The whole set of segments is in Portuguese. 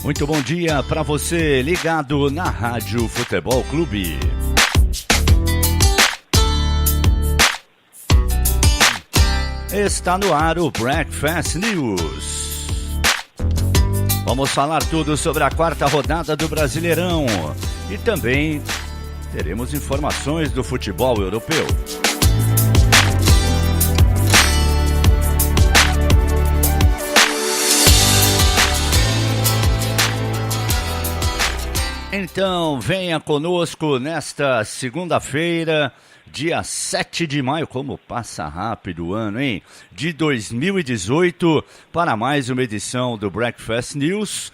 Muito bom dia para você ligado na Rádio Futebol Clube. Está no ar o Breakfast News. Vamos falar tudo sobre a quarta rodada do Brasileirão e também teremos informações do futebol europeu. Então, venha conosco nesta segunda-feira, dia 7 de maio, como passa rápido o ano, hein? De 2018, para mais uma edição do Breakfast News.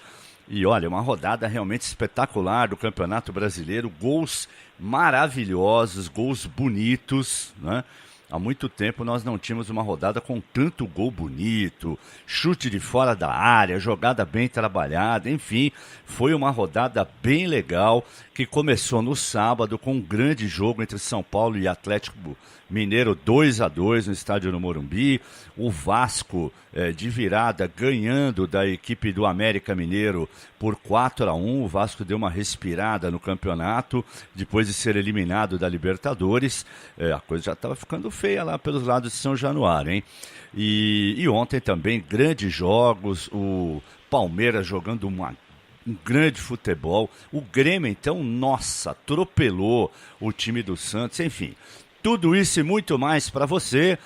E olha, uma rodada realmente espetacular do Campeonato Brasileiro, gols maravilhosos, gols bonitos, né? Há muito tempo nós não tínhamos uma rodada com tanto gol bonito, chute de fora da área, jogada bem trabalhada, enfim, foi uma rodada bem legal que começou no sábado com um grande jogo entre São Paulo e Atlético Mineiro 2-2 no estádio no Morumbi, o Vasco de virada ganhando da equipe do América Mineiro por 4-1, o Vasco deu uma respirada no campeonato, depois de ser eliminado da Libertadores, a coisa já estava ficando feia lá pelos lados de São Januário, hein? E ontem também grandes jogos, o Palmeiras jogando um grande futebol, o Grêmio então, nossa, atropelou o time do Santos, enfim. Tudo isso e muito mais para você,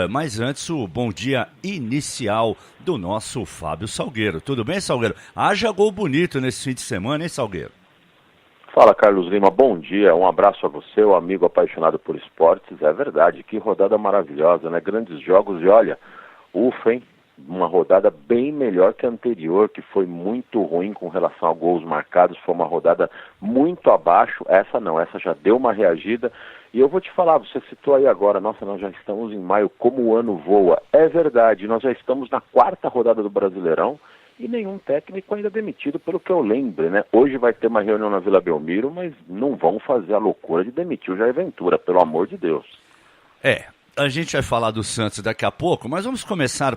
mas antes o bom dia inicial do nosso Fábio Salgueiro. Tudo bem, Salgueiro? Haja gol bonito nesse fim de semana, hein, Salgueiro? Fala, Carlos Lima, bom dia, um abraço a você, o amigo apaixonado por esportes. É verdade, que rodada maravilhosa, né? Grandes jogos e olha, ufa, hein? Uma rodada bem melhor que a anterior, que foi muito ruim com relação a gols marcados, foi uma rodada muito abaixo, essa não, essa já deu uma reagida, e eu vou te falar, você citou aí agora, nossa, nós já estamos em maio, como o ano voa, é verdade, nós já estamos na quarta rodada do Brasileirão, e nenhum técnico ainda demitido, pelo que eu lembre, né? Hoje vai ter uma reunião na Vila Belmiro, mas não vão fazer a loucura de demitir o Jair Ventura, pelo amor de Deus. A gente vai falar do Santos daqui a pouco, mas vamos começar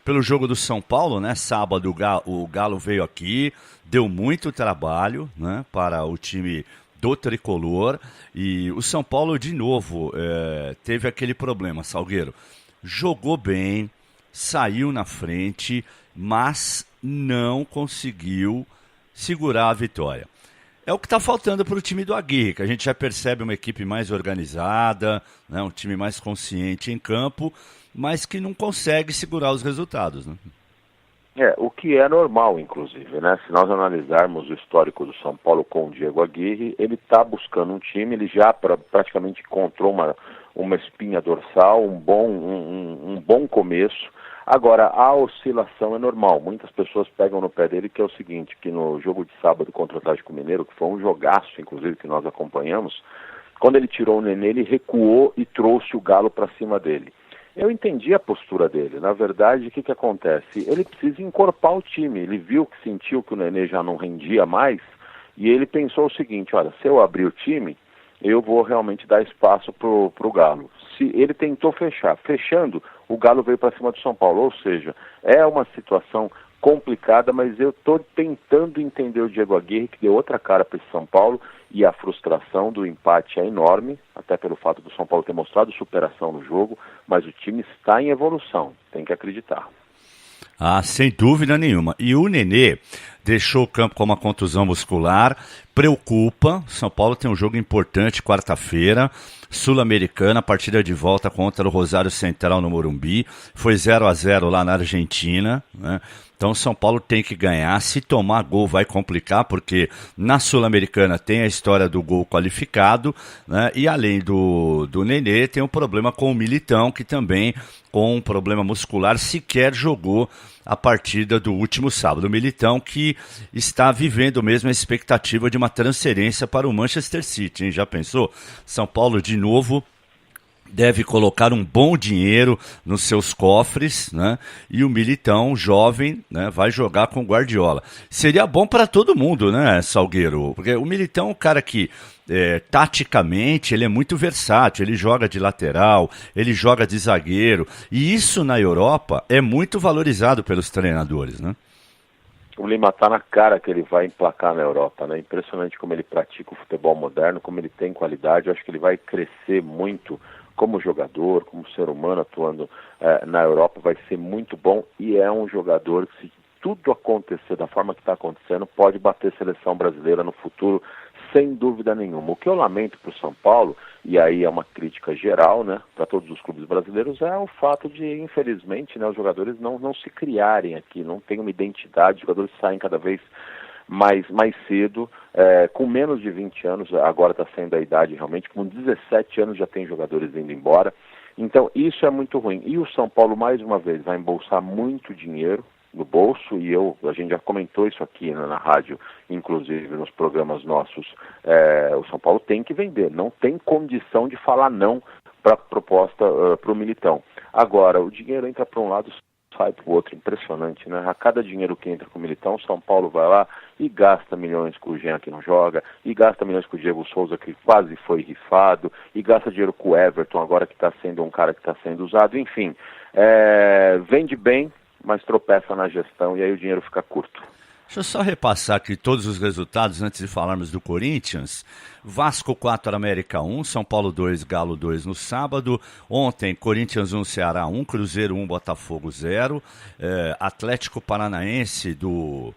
pelo jogo do São Paulo, né? Sábado o Galo veio aqui, deu muito trabalho, né, para o time do Tricolor e o São Paulo de novo teve aquele problema, Salgueiro. Jogou bem, saiu na frente, mas não conseguiu segurar a vitória. É o que está faltando para o time do Aguirre, que a gente já percebe uma equipe mais organizada, né, um time mais consciente em campo, mas que não consegue segurar os resultados, né? O que é normal, inclusive, né? Se nós analisarmos o histórico do São Paulo com o Diego Aguirre, ele está buscando um time, ele já praticamente encontrou uma espinha dorsal, um bom começo. Agora, a oscilação é normal, muitas pessoas pegam no pé dele, que é o seguinte, que no jogo de sábado contra o Atlético Mineiro, que foi um jogaço, inclusive, que nós acompanhamos, quando ele tirou o Nenê, ele recuou e trouxe o Galo para cima dele. Eu entendi a postura dele, na verdade, o que acontece? Ele precisa encorpar o time, ele viu que sentiu que o Nenê já não rendia mais, e ele pensou o seguinte, olha, se eu abrir o time, eu vou realmente dar espaço pro Galo. Se ele tentou fechando, o Galo veio para cima do São Paulo, ou seja, é uma situação complicada, mas eu estou tentando entender o Diego Aguirre, que deu outra cara para esse São Paulo, e a frustração do empate é enorme, até pelo fato do São Paulo ter mostrado superação no jogo, mas o time está em evolução, tem que acreditar. Sem dúvida nenhuma. E o Nenê deixou o campo com uma contusão muscular, preocupa. São Paulo tem um jogo importante quarta-feira, Sul-Americana, partida de volta contra o Rosário Central no Morumbi. Foi 0-0 lá na Argentina, né? Então São Paulo tem que ganhar. Se tomar gol vai complicar, porque na Sul-Americana tem a história do gol qualificado, né? E além do Nenê, tem um problema com o Militão, que também com um problema muscular sequer jogou a partida do último sábado. O Militão que está vivendo mesmo a expectativa de uma transferência para o Manchester City, hein? Já pensou? São Paulo de novo deve colocar um bom dinheiro nos seus cofres, né? E o Militão, jovem, né, vai jogar com o Guardiola. Seria bom para todo mundo, né, Salgueiro? Porque o Militão é um cara que, taticamente, ele é muito versátil. Ele joga de lateral, ele joga de zagueiro. E isso na Europa é muito valorizado pelos treinadores, né? o Lima tá na cara que ele vai emplacar na Europa, né? Impressionante como ele pratica o futebol moderno, como ele tem qualidade. Eu acho que ele vai crescer muito como jogador, como ser humano atuando na Europa, vai ser muito bom, e é um jogador que, se tudo acontecer da forma que está acontecendo, pode bater seleção brasileira no futuro, sem dúvida nenhuma. O que eu lamento para o São Paulo, e aí é uma crítica geral, né, para todos os clubes brasileiros, é o fato de, infelizmente, né, os jogadores não se criarem aqui, não tem uma identidade, os jogadores saem cada vez mais cedo, com menos de 20 anos, agora está sendo a idade realmente, com 17 anos já tem jogadores indo embora. Então isso é muito ruim. E o São Paulo, mais uma vez, vai embolsar muito dinheiro no bolso, e a gente já comentou isso aqui, né, na rádio, inclusive nos programas nossos. O São Paulo tem que vender, não tem condição de falar não para a proposta para o Militão. Agora, o dinheiro entra para um lado, sai para o outro, impressionante, né? A cada dinheiro que entra com o Militão, o São Paulo vai lá e gasta milhões com o Jean, que não joga, e gasta milhões com o Diego Souza, que quase foi rifado, e gasta dinheiro com o Everton, agora que está sendo um cara que está sendo usado, enfim, vende bem, mas tropeça na gestão, e aí o dinheiro fica curto. Deixa eu só repassar aqui todos os resultados antes de falarmos do Corinthians. Vasco 4, América 1, São Paulo 2, Galo 2 no sábado. Ontem, Corinthians 1, Ceará 1, Cruzeiro 1, Botafogo 0. Atlético Paranaense do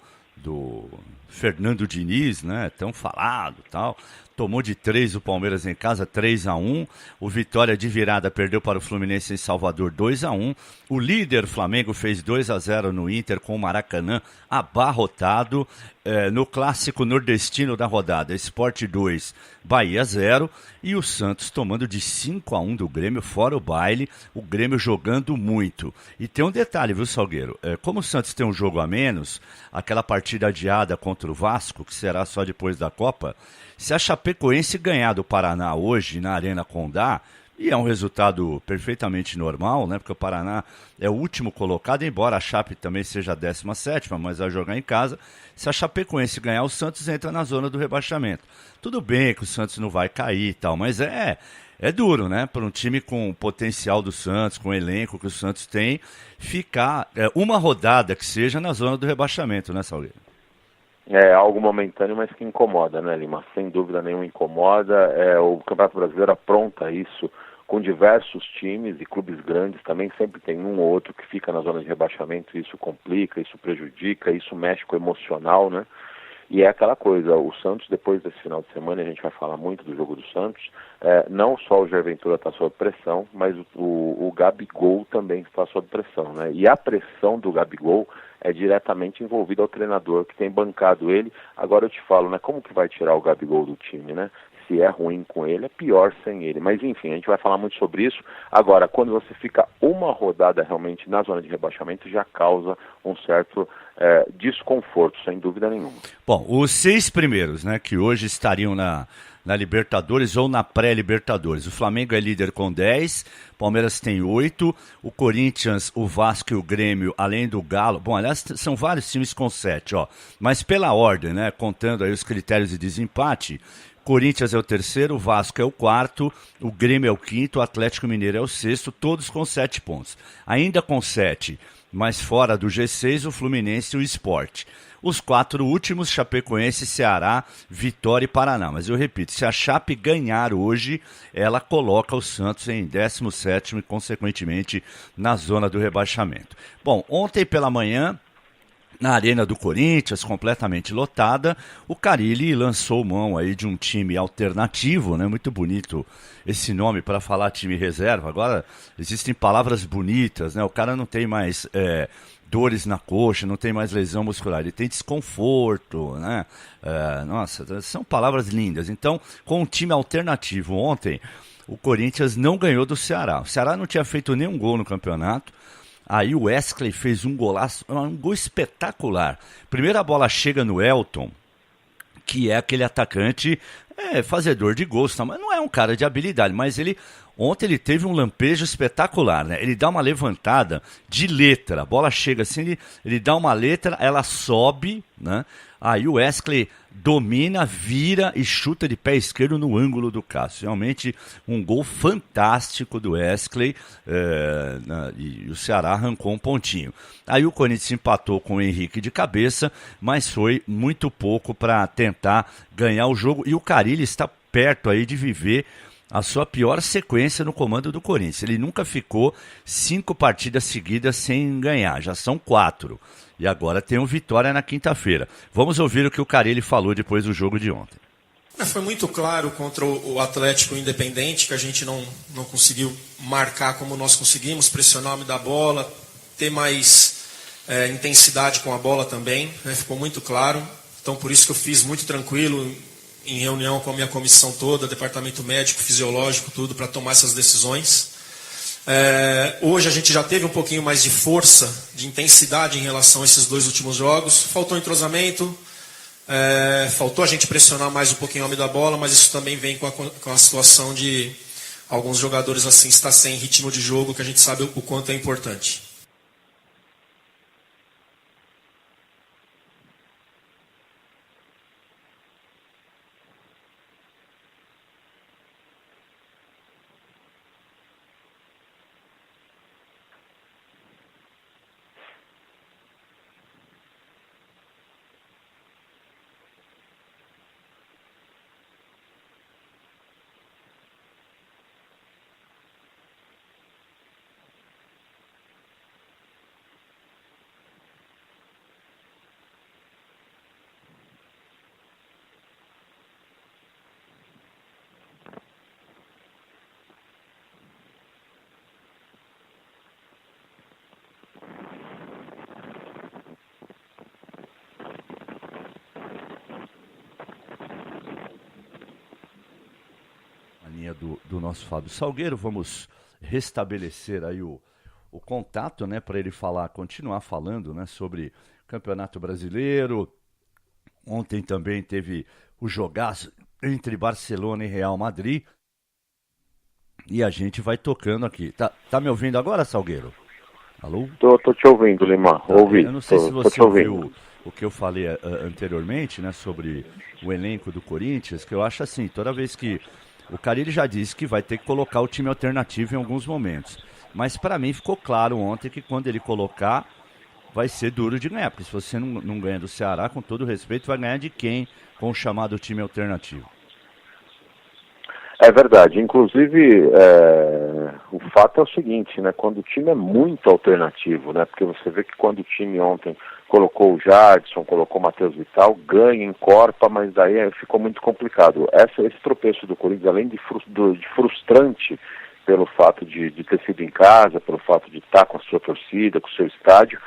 Fernando Diniz, né? Tão falado e tal. Tomou de 3 o Palmeiras em casa, 3-1. O Vitória de virada perdeu para o Fluminense em Salvador, 2-1. O líder Flamengo fez 2-0 no Inter com o Maracanã abarrotado. No clássico nordestino da rodada, Sport 2, Bahia 0. E o Santos tomando de 5-1 do Grêmio, fora o baile. O Grêmio jogando muito. E tem um detalhe, viu, Salgueiro? Como o Santos tem um jogo a menos, aquela partida adiada contra o Vasco, que será só depois da Copa, se a Chapecoense ganhar do Paraná hoje na Arena Condá, e é um resultado perfeitamente normal, né? Porque o Paraná é o último colocado, embora a Chape também seja a 17ª, mas vai jogar em casa. Se a Chapecoense ganhar, o Santos entra na zona do rebaixamento. Tudo bem que o Santos não vai cair e tal, mas é duro, né? Para um time com o potencial do Santos, com o elenco que o Santos tem, ficar uma rodada que seja na zona do rebaixamento, né, Salgueiro? É algo momentâneo, mas que incomoda, né, Lima? Sem dúvida nenhuma incomoda. O Campeonato Brasileiro apronta isso com diversos times e clubes grandes também. Sempre tem um ou outro que fica na zona de rebaixamento, e isso complica, isso prejudica, isso mexe com o emocional, né? E é aquela coisa, o Santos, depois desse final de semana, a gente vai falar muito do jogo do Santos, não só o Jair Ventura está sob pressão, mas o Gabigol também está sob pressão, né? E a pressão do Gabigol é diretamente envolvida ao treinador que tem bancado ele. Agora eu te falo, né? Como que vai tirar o Gabigol do time, né? Se é ruim com ele, é pior sem ele. Mas enfim, a gente vai falar muito sobre isso. Agora, quando você fica uma rodada realmente na zona de rebaixamento, já causa um certo desconforto, sem dúvida nenhuma. Bom, os 6 primeiros, né, que hoje estariam na Libertadores ou na pré-Libertadores. O Flamengo é líder com 10, Palmeiras tem 8, o Corinthians, o Vasco e o Grêmio, além do Galo. Bom, aliás, são vários times com 7, ó. Mas pela ordem, né, contando aí os critérios de desempate, Corinthians é o terceiro, o Vasco é o quarto, o Grêmio é o quinto, o Atlético Mineiro é o sexto, todos com 7 pontos. Ainda com 7, mas fora do G6, o Fluminense e o Sport. Os 4 últimos, Chapecoense, Ceará, Vitória e Paraná. Mas eu repito, se a Chape ganhar hoje, ela coloca o Santos em 17º e, consequentemente, na zona do rebaixamento. Bom, ontem pela manhã, na Arena do Corinthians, completamente lotada, o Carille lançou mão aí de um time alternativo, né? Muito bonito esse nome para falar time reserva. Agora existem palavras bonitas, né? O cara não tem mais dores na coxa, não tem mais lesão muscular, ele tem desconforto, né? Nossa, são palavras lindas. Então, com um time alternativo ontem, o Corinthians não ganhou do Ceará. O Ceará não tinha feito nenhum gol no campeonato. Aí o Wesley fez um golaço, um gol espetacular. Primeiro a bola chega no Elton, que é aquele atacante É, fazedor de gols, mas não é um cara de habilidade, mas ontem ele teve um lampejo espetacular, né? Ele dá uma levantada de letra, a bola chega assim, ele dá uma letra, ela sobe, né? Aí o Wesley domina, vira e chuta de pé esquerdo no ângulo do Cássio. Realmente um gol fantástico do Wesley, e o Ceará arrancou um pontinho. Aí o Corinthians empatou com o Henrique de cabeça, mas foi muito pouco para tentar ganhar o jogo. E o Carille está perto aí de viver a sua pior sequência no comando do Corinthians. Ele nunca ficou 5 partidas seguidas sem ganhar, já são 4. E agora tem um Vitória na quinta-feira. Vamos ouvir o que o Carille falou depois do jogo de ontem. Foi muito claro contra o Atlético Independente que a gente não conseguiu marcar como nós conseguimos, pressionar o homem da bola, ter mais intensidade com a bola também, né? Ficou muito claro. Então por isso que eu fiz muito tranquilo, em reunião com a minha comissão toda, departamento médico, fisiológico, tudo, para tomar essas decisões. Hoje a gente já teve um pouquinho mais de força, de intensidade em relação a esses 2 últimos jogos. Faltou entrosamento, faltou a gente pressionar mais um pouquinho o homem da bola, mas isso também vem com a situação de alguns jogadores assim estar sem ritmo de jogo, que a gente sabe o quanto é importante. Do nosso Fábio Salgueiro, vamos restabelecer aí o contato, né, para ele continuar falando, né, sobre Campeonato Brasileiro. Ontem também teve o jogaço entre Barcelona e Real Madrid. E a gente vai tocando aqui. Tá me ouvindo agora, Salgueiro? Alô? Tô te ouvindo, Lima. Ouvi. Eu não sei se você ouviu o que eu falei anteriormente, né, sobre o elenco do Corinthians, que eu acho assim, toda vez que o Carille já disse que vai ter que colocar o time alternativo em alguns momentos. Mas para mim ficou claro ontem que quando ele colocar, vai ser duro de ganhar. Porque se você não ganha do Ceará, com todo respeito, vai ganhar de quem com o chamado time alternativo? É verdade. Inclusive, o fato é o seguinte, né? Quando o time é muito alternativo, né? Porque você vê que quando o time ontem colocou o Jadson, colocou o Matheus Vital, ganha, encorpa, mas daí ficou muito complicado. Esse tropeço do Corinthians, além de frustrante pelo fato de ter sido em casa, pelo fato de estar com a sua torcida, com o seu estádio,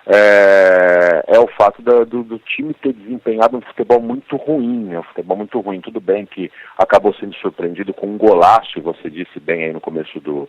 é o fato do time ter desempenhado um futebol muito ruim, né? Um futebol muito ruim. Tudo bem que acabou sendo surpreendido com um golaço, você disse bem aí no começo do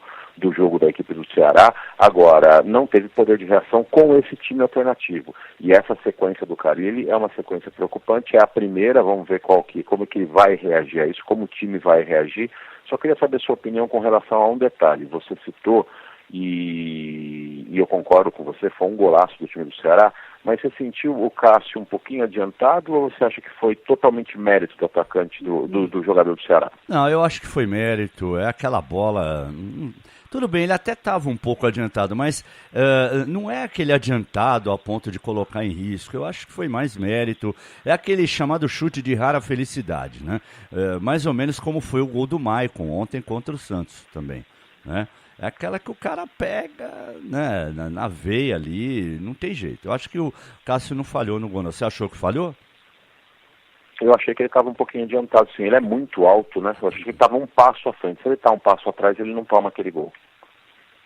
jogo da equipe do Ceará. Agora, não teve poder de reação com esse time alternativo. E essa sequência do Carille é uma sequência preocupante, é a primeira, vamos ver como que vai reagir a isso, como o time vai reagir. Só queria saber sua opinião com relação a um detalhe. Você citou, e eu concordo com você, foi um golaço do time do Ceará, mas você sentiu o Cássio um pouquinho adiantado ou você acha que foi totalmente mérito do atacante, do jogador do Ceará? Não, eu acho que foi mérito, é aquela bola... Tudo bem, ele até estava um pouco adiantado, mas não é aquele adiantado a ponto de colocar em risco. Eu acho que foi mais mérito. É aquele chamado chute de rara felicidade, né? Mais ou menos como foi o gol do Maicon ontem contra o Santos também, né? É aquela que o cara pega, né, na veia ali, não tem jeito. Eu acho que o Cássio não falhou no gol. Você achou que falhou? Eu achei que ele estava um pouquinho adiantado, sim. Ele é muito alto, né? Eu achei que ele estava um passo à frente. Se ele está um passo atrás, ele não toma aquele gol.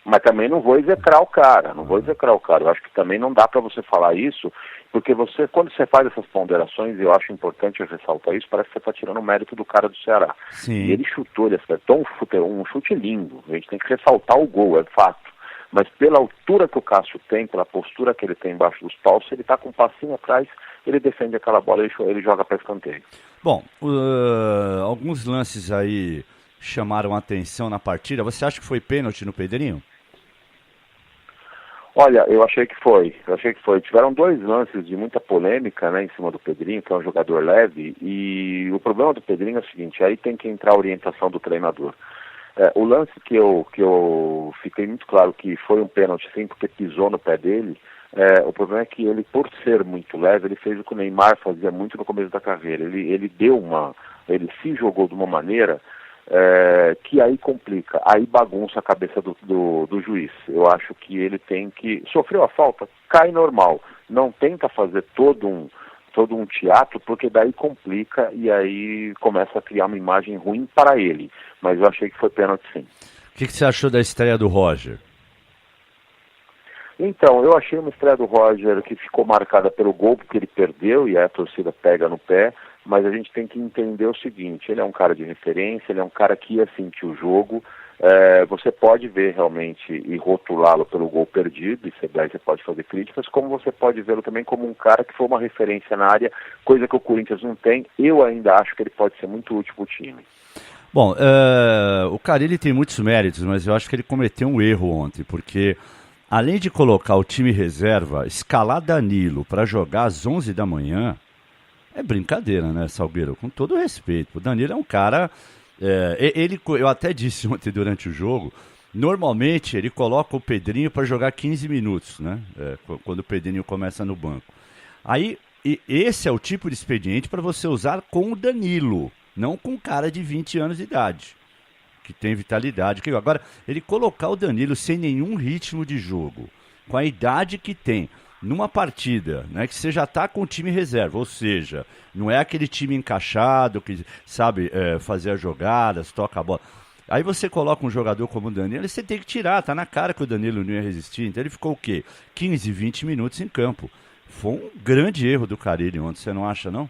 Mas também não vou execrar o cara, Eu acho que também não dá para você falar isso, porque quando você faz essas ponderações, eu acho importante eu ressaltar isso, parece que você está tirando o mérito do cara do Ceará. Sim. E ele chutou, ele acertou um chute lindo. A gente tem que ressaltar o gol, é fato. Mas pela altura que o Cássio tem, pela postura que ele tem embaixo dos paus, se ele está com um passinho atrás, ele defende aquela bola e ele joga para escanteio. Bom, alguns lances aí chamaram a atenção na partida. Você acha que foi pênalti no Pedrinho? Olha, eu achei que foi. Tiveram 2 lances de muita polêmica, né, em cima do Pedrinho, que é um jogador leve, e o problema do Pedrinho é o seguinte, aí tem que entrar a orientação do treinador. O lance que eu fiquei muito claro que foi um pênalti sim, porque pisou no pé dele, o problema é que ele, por ser muito leve, ele fez o que o Neymar fazia muito no começo da carreira. Ele se jogou de uma maneira que aí complica, aí bagunça a cabeça do juiz. Eu acho que ele tem que... Sofreu a falta, cai normal. Não tenta fazer todo um teatro, porque daí complica e aí começa a criar uma imagem ruim para ele. Mas eu achei que foi pênalti sim. O que você achou da estreia do Roger? Então, eu achei uma estreia do Roger que ficou marcada pelo gol, porque ele perdeu e aí a torcida pega no pé, mas a gente tem que entender o seguinte, ele é um cara de referência, ele é um cara que ia sentir o jogo, você pode ver realmente e rotulá-lo pelo gol perdido, e daí você pode fazer críticas, como você pode vê-lo também como um cara que foi uma referência na área, coisa que o Corinthians não tem. Eu ainda acho que ele pode ser muito útil para o time. Bom, o Carille tem muitos méritos, mas eu acho que ele cometeu um erro ontem, porque além de colocar o time reserva, escalar Danilo para jogar às 11 da manhã, é brincadeira, né, Salgueiro? Com todo respeito. O Danilo é um cara... eu até disse ontem durante o jogo, normalmente ele coloca o Pedrinho para jogar 15 minutos, né? Quando o Pedrinho começa no banco. Aí, esse é o tipo de expediente para você usar com o Danilo, não com um cara de 20 anos de idade, que tem vitalidade. Agora, ele colocar o Danilo sem nenhum ritmo de jogo, com a idade que tem, numa partida, né, que você já está com o time reserva, ou seja, não é aquele time encaixado que sabe fazer as jogadas, toca a bola. Aí você coloca um jogador como o Danilo, você tem que tirar, tá na cara que o Danilo não ia resistir, então ele ficou o quê? 15, 20 minutos em campo. Foi um grande erro do Carille ontem, você não acha, não?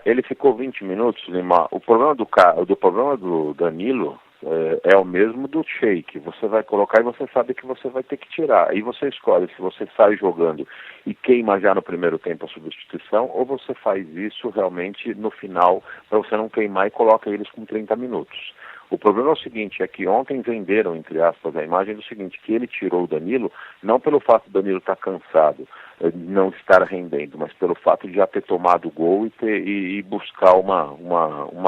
Ele ficou 20 minutos, Lima. O problema do Danilo é o mesmo do Sheik. Você vai colocar e você sabe que você vai ter que tirar. Aí você escolhe se você sai jogando e queima já no primeiro tempo a substituição, ou você faz isso realmente no final, para você não queimar e coloca eles com 30 minutos. O problema é o seguinte, é que ontem venderam, entre aspas, a imagem do seguinte, que ele tirou o Danilo, não pelo fato do Danilo estar cansado, não estar rendendo, mas pelo fato de já ter tomado o gol e buscar uma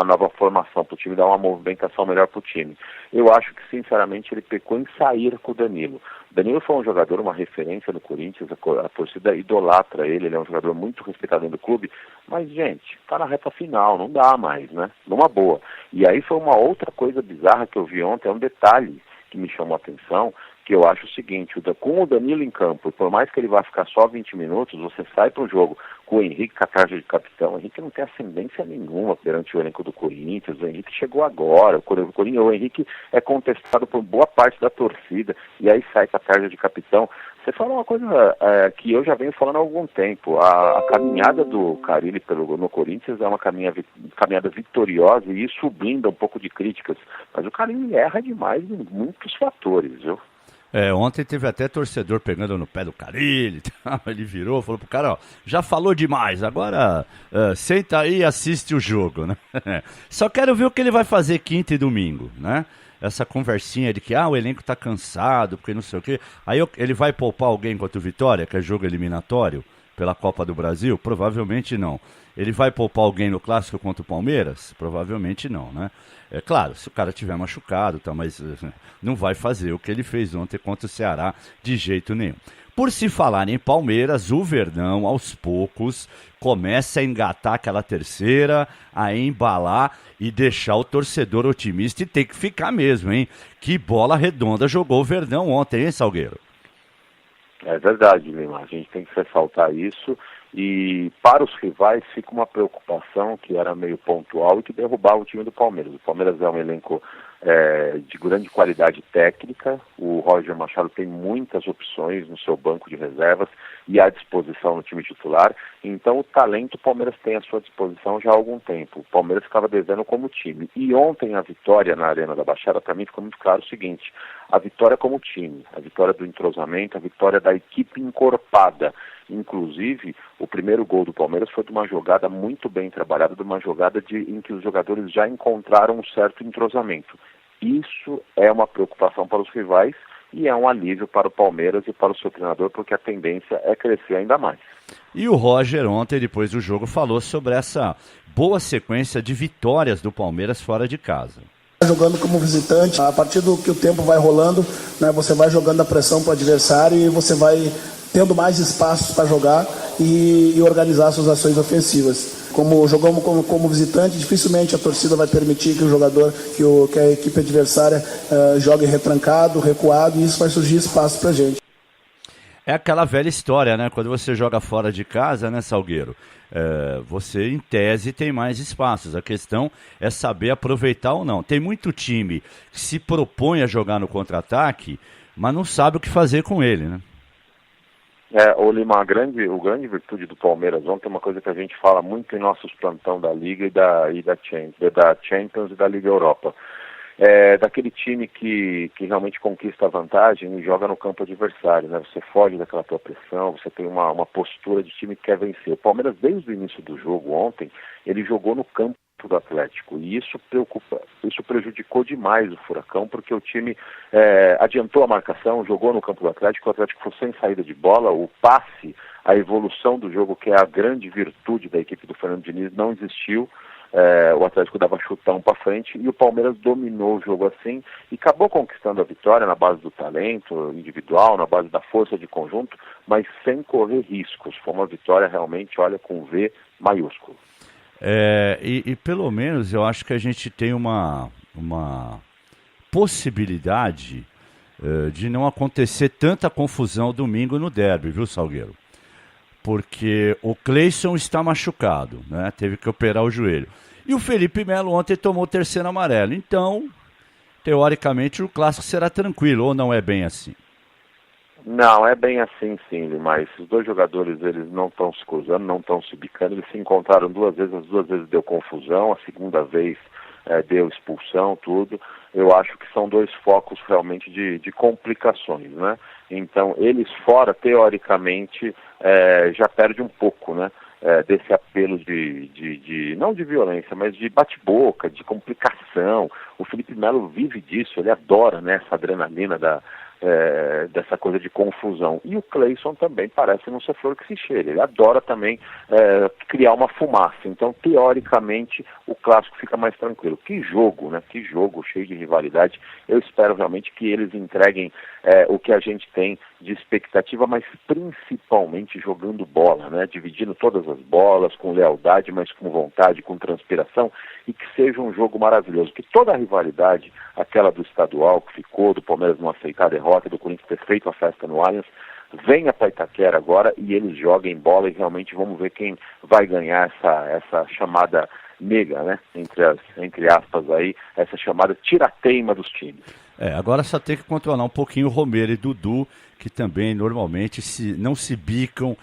nova formação para o time, dar uma movimentação melhor para o time. Eu acho que, sinceramente, ele pecou em sair com o Danilo. O Danilo foi um jogador, uma referência no Corinthians, a torcida idolatra ele é um jogador muito respeitado dentro do clube, mas, gente, tá na reta final, não dá mais, né? Numa boa. E aí foi uma outra coisa bizarra que eu vi ontem, é um detalhe que me chamou a atenção, que eu acho o seguinte, com o Danilo em campo, por mais que ele vá ficar só 20 minutos, você sai para o jogo com o Henrique com a tarja de capitão. O Henrique não tem ascendência nenhuma perante o elenco do Corinthians, o Henrique chegou agora, o Henrique é contestado por boa parte da torcida, e aí sai com a tarja de capitão. Você fala uma coisa que eu já venho falando há algum tempo, a caminhada do Carille no Corinthians é uma caminhada vitoriosa, e isso blinda um pouco de críticas, mas o Carille erra demais em muitos fatores, viu? Ontem teve até torcedor pegando no pé do Carille, ele virou, falou pro cara, ó, já falou demais, agora senta aí e assiste o jogo, né? Só quero ver o que ele vai fazer quinta e domingo, né? Essa conversinha de que o elenco tá cansado, porque não sei o quê. Aí ele vai poupar alguém contra o Vitória, que é jogo eliminatório pela Copa do Brasil? Provavelmente não. Ele vai poupar alguém no clássico contra o Palmeiras? Provavelmente não, né? É claro, se o cara tiver machucado, tá, mas não vai fazer o que ele fez ontem contra o Ceará de jeito nenhum. Por se falar em Palmeiras, o Verdão, aos poucos, começa a engatar aquela terceira, a embalar e deixar o torcedor otimista, e tem que ficar mesmo, hein? Que bola redonda jogou o Verdão ontem, hein, Salgueiro? É verdade, Lima. A gente tem que ressaltar isso. E para os rivais fica uma preocupação que era meio pontual e que derrubava o time do Palmeiras. O Palmeiras é um elenco de grande qualidade técnica. O Roger Machado tem muitas opções no seu banco de reservas e à disposição no time titular. Então o talento o Palmeiras tem à sua disposição já há algum tempo. O Palmeiras ficava devendo como time. E ontem a vitória na Arena da Baixada, para mim, ficou muito claro o seguinte: a vitória como time, a vitória do entrosamento, a vitória da equipe encorpada. Inclusive, o primeiro gol do Palmeiras foi de uma jogada muito bem trabalhada, de uma jogada em que os jogadores já encontraram um certo entrosamento. Isso é uma preocupação para os rivais e é um alívio para o Palmeiras e para o seu treinador, porque a tendência é crescer ainda mais. E o Roger ontem, depois do jogo, falou sobre essa boa sequência de vitórias do Palmeiras fora de casa. Jogando como visitante, a partir do que o tempo vai rolando, né, você vai jogando a pressão para o adversário e você vai tendo mais espaços para jogar e organizar suas ações ofensivas. Como jogamos como visitante, dificilmente a torcida vai permitir que o jogador, que a equipe adversária jogue retrancado, recuado, e isso vai surgir espaço para a gente. É aquela velha história, né? Quando você joga fora de casa, né, Salgueiro? Você, em tese, tem mais espaços. A questão é saber aproveitar ou não. Tem muito time que se propõe a jogar no contra-ataque, mas não sabe o que fazer com ele, né? Ô Lima, a grande virtude do Palmeiras ontem é uma coisa que a gente fala muito em nossos plantão da Liga e da Champions e da Liga Europa. Daquele time que realmente conquista a vantagem e joga no campo adversário, né? Você foge daquela tua pressão, você tem uma postura de time que quer vencer. O Palmeiras, desde o início do jogo ontem, ele jogou no campo do Atlético, e isso prejudicou demais o Furacão, porque o time adiantou a marcação, jogou no campo do Atlético, o Atlético foi sem saída de bola, o passe, a evolução do jogo, que é a grande virtude da equipe do Fernando Diniz, não existiu. O Atlético dava chutão para frente e o Palmeiras dominou o jogo assim e acabou conquistando a vitória na base do talento individual, na base da força de conjunto, mas sem correr riscos. Foi uma vitória realmente, olha, com V maiúsculo. E pelo menos eu acho que a gente tem uma possibilidade de não acontecer tanta confusão domingo no derby, viu, Salgueiro? Porque o Cleison está machucado, né? Teve que operar o joelho. E o Felipe Melo ontem tomou o terceiro amarelo. Então, teoricamente, o clássico será tranquilo, ou não é bem assim? Não, é bem assim, sim, mas os dois jogadores, eles não estão se cruzando, não estão se bicando, eles se encontraram duas vezes, as duas vezes deu confusão, a segunda vez deu expulsão, tudo. Eu acho que são dois focos realmente de complicações, né? Então, eles fora, teoricamente, já perde um pouco, né? Desse apelo não de violência, mas de bate-boca, de complicação. O Felipe Melo vive disso, ele adora, né, essa adrenalina dessa coisa de confusão. E o Cleison também parece não ser flor que se cheire, ele adora também criar uma fumaça. Então, teoricamente, o clássico fica mais tranquilo. Que jogo, né? Que jogo cheio de rivalidade. Eu espero realmente que eles entreguem o que a gente tem de expectativa, mas principalmente jogando bola, né? Dividindo todas as bolas, com lealdade, mas com vontade, com transpiração, e que seja um jogo maravilhoso. Que toda a rivalidade, aquela do estadual que ficou, do Palmeiras não aceitar a derrota, do Corinthians ter feito a festa no Allianz, venha para Itaquera agora e eles joguem bola e realmente vamos ver quem vai ganhar essa chamada mega, né? Entre aspas aí, essa chamada tirateima dos times. Agora só tem que controlar um pouquinho o Romero e Dudu, que também normalmente não se bicam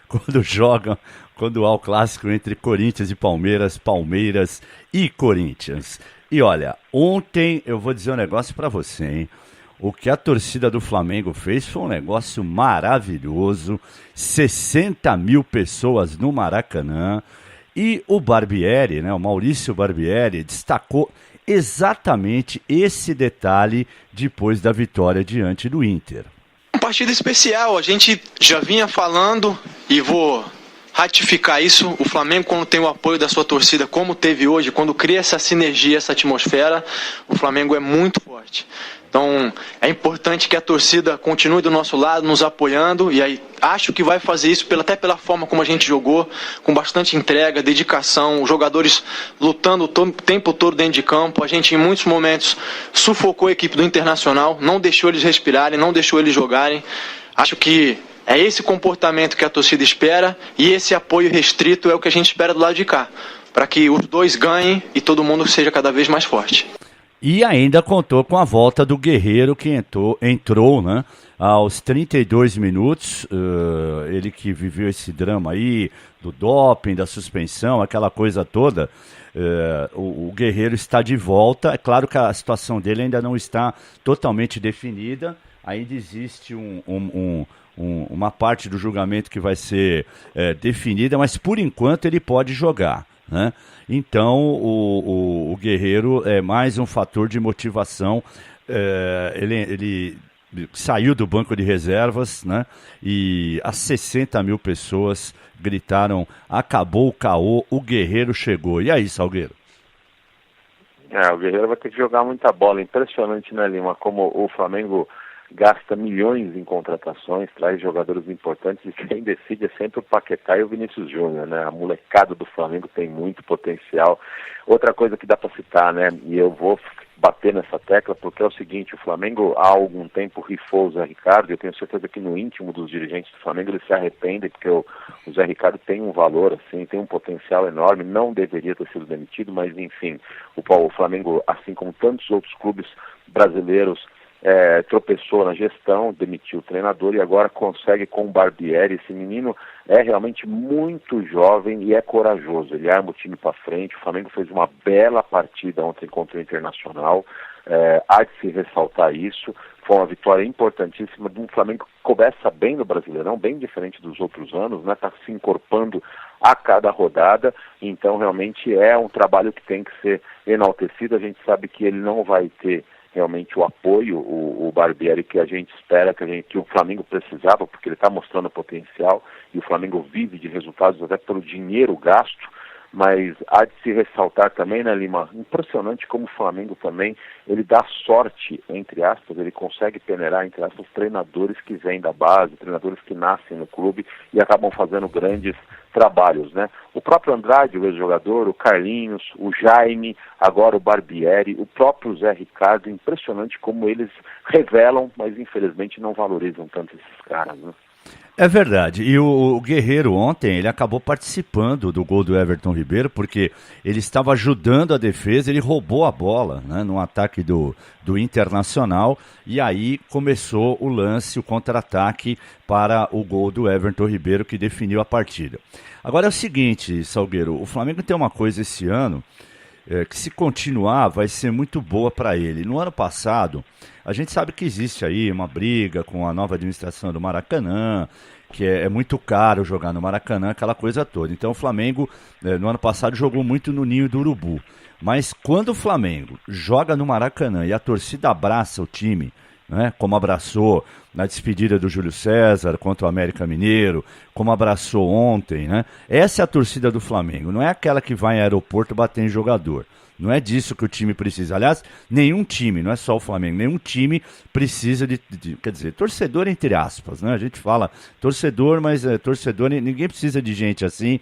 quando jogam, quando há o clássico entre Corinthians e Palmeiras, Palmeiras e Corinthians. E olha, ontem eu vou dizer um negócio para você, hein? O que a torcida do Flamengo fez foi um negócio maravilhoso, 60 mil pessoas no Maracanã, e o Barbieri, né, o Maurício Barbieri, destacou exatamente esse detalhe depois da vitória diante do Inter. Uma partida especial, a gente já vinha falando e vou ratificar isso. O Flamengo, quando tem o apoio da sua torcida, como teve hoje, quando cria essa sinergia, essa atmosfera, o Flamengo é muito forte. Então, é importante que a torcida continue do nosso lado, nos apoiando, e aí acho que vai fazer isso até pela forma como a gente jogou, com bastante entrega, dedicação, os jogadores lutando o tempo todo dentro de campo. A gente, em muitos momentos, sufocou a equipe do Internacional, não deixou eles respirarem, não deixou eles jogarem. Acho que é esse comportamento que a torcida espera, e esse apoio restrito é o que a gente espera do lado de cá, para que os dois ganhem e todo mundo seja cada vez mais forte. E ainda contou com a volta do Guerreiro, que entrou, né, aos 32 minutos. Ele que viveu esse drama aí do doping, da suspensão, aquela coisa toda. O Guerreiro está de volta. É claro que a situação dele ainda não está totalmente definida. Ainda existe uma parte do julgamento que vai ser definida, mas por enquanto ele pode jogar, né? Então o Guerreiro é mais um fator de motivação. Ele saiu do banco de reservas, né? E as 60 mil pessoas gritaram: acabou o caô, o Guerreiro chegou. E aí, Salgueiro? O Guerreiro vai ter que jogar muita bola. Impressionante, né, Lima? Como o Flamengo gasta milhões em contratações, traz jogadores importantes e quem decide é sempre o Paquetá e o Vinícius Júnior, né? A molecada do Flamengo tem muito potencial. Outra coisa que dá para citar, né? E eu vou bater nessa tecla porque é o seguinte: o Flamengo há algum tempo rifou o Zé Ricardo, e eu tenho certeza que no íntimo dos dirigentes do Flamengo eles se arrependem, porque o Zé Ricardo tem um valor, assim, tem um potencial enorme, não deveria ter sido demitido, mas enfim, o Flamengo, assim como tantos outros clubes brasileiros, tropeçou na gestão, demitiu o treinador e agora consegue com o Barbieri. Esse menino é realmente muito jovem e é corajoso, ele arma o time para frente. O Flamengo fez uma bela partida ontem contra o Internacional, há de se ressaltar isso. Foi uma vitória importantíssima de um Flamengo que começa bem no Brasileirão, bem diferente dos outros anos, né? Está se encorpando a cada rodada, então realmente é um trabalho que tem que ser enaltecido. A gente sabe que ele não vai ter realmente o apoio, o Barbieri, que a gente espera, que o Flamengo precisava, porque ele está mostrando potencial e o Flamengo vive de resultados até pelo dinheiro gasto, mas há de se ressaltar também, né, Lima, impressionante como o Flamengo também, ele dá sorte, entre aspas, ele consegue peneirar, entre aspas, treinadores que vêm da base, treinadores que nascem no clube e acabam fazendo grandes trabalhos, né? O próprio Andrade, o ex-jogador, o Carlinhos, o Jaime, agora o Barbieri, o próprio Zé Ricardo, impressionante como eles revelam, mas infelizmente não valorizam tanto esses caras, né? É verdade, e o Guerreiro ontem, ele acabou participando do gol do Everton Ribeiro, porque ele estava ajudando a defesa, ele roubou a bola, né, no ataque do Internacional, e aí começou o lance, o contra-ataque para o gol do Everton Ribeiro, que definiu a partida. Agora é o seguinte, Salgueiro, o Flamengo tem uma coisa esse ano, que se continuar vai ser muito boa para ele. No ano passado, a gente sabe que existe aí uma briga com a nova administração do Maracanã, que é muito caro jogar no Maracanã, aquela coisa toda. Então o Flamengo, no ano passado, jogou muito no Ninho do Urubu. Mas quando o Flamengo joga no Maracanã e a torcida abraça o time, né, como abraçou na despedida do Júlio César contra o América Mineiro, como abraçou ontem, né? Essa é a torcida do Flamengo, não é aquela que vai em aeroporto bater em jogador. Não é disso que o time precisa. Aliás, nenhum time, não é só o Flamengo, nenhum time precisa quer dizer, torcedor entre aspas, né? A gente fala torcedor, mas torcedor, ninguém precisa de gente assim